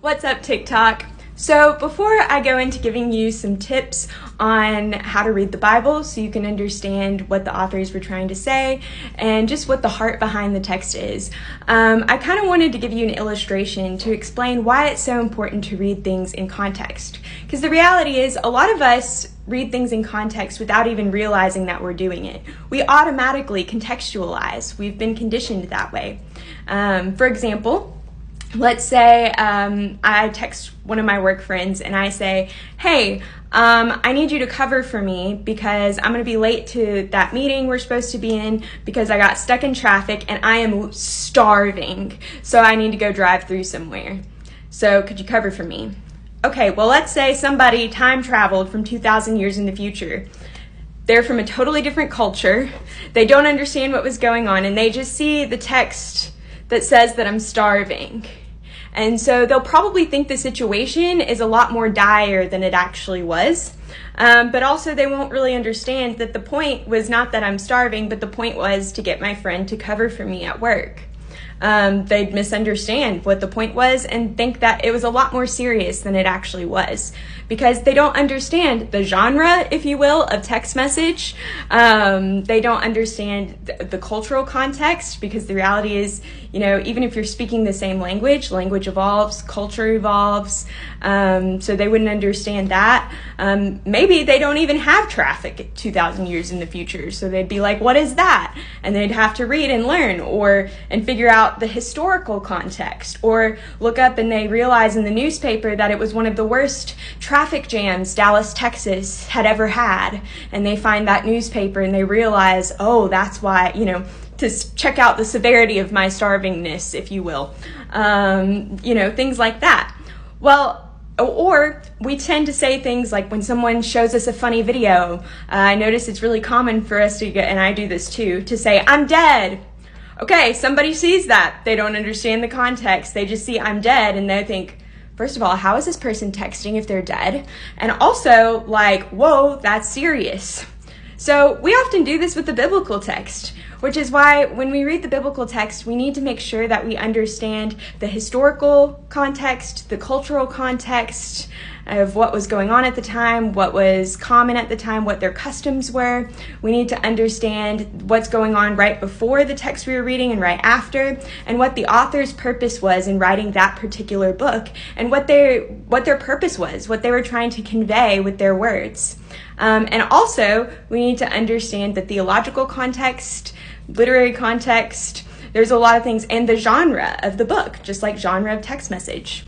What's up, TikTok? So before I go into giving you some tips on how to read the Bible so you can understand what the authors were trying to say and just what the heart behind the text is, I kind of wanted to give you an illustration to explain why it's so important to read things in context. Because the reality is a lot of us read things in context without even realizing that we're doing it. We automatically contextualize. We've been conditioned that way. For example, let's say I text one of my work friends and I say, hey, I need you to cover for me because I'm going to be late to that meeting we're supposed to be in because I got stuck in traffic and I am starving, so I need to go drive through somewhere. So could you cover for me? Okay, well, let's say somebody time traveled from 2,000 years in the future. They're from a totally different culture. They don't understand what was going on and they just see the text that says that I'm starving. And so they'll probably think the situation is a lot more dire than it actually was. But also they won't really understand that the point was not that I'm starving, but the point was to get my friend to cover for me at work. They'd misunderstand what the point was and think that it was a lot more serious than it actually was because they don't understand the genre, if you will, of text message. They don't understand the cultural context because the reality is, you know, even if you're speaking the same language, language evolves, culture evolves, so they wouldn't understand that. Maybe they don't even have traffic 2,000 years in the future, so they'd be like, what is that? And they'd have to read and learn and figure out the historical context, or look up and they realize in the newspaper that it was one of the worst traffic jams Dallas, Texas had ever had, and they find that newspaper and they realize, oh, that's why, you know, to check out the severity of my starvingness, if you will, you know, things like that. Well, or we tend to say things like when someone shows us a funny video, I notice it's really common for us to get, and I do this too, to say, I'm dead. Okay, somebody sees that. They don't understand the context. They just see I'm dead and they think, first of all, how is this person texting if they're dead? And also, like, whoa, that's serious. So we often do this with the biblical text, which is why when we read the biblical text, we need to make sure that we understand the historical context, the cultural context of what was going on at the time, what was common at the time, what their customs were. We need to understand what's going on right before the text we were reading and right after, and what the author's purpose was in writing that particular book, and what their purpose was, what they were trying to convey with their words. And also, we need to understand the theological context, literary context, there's a lot of things, and the genre of the book, just like genre of text message.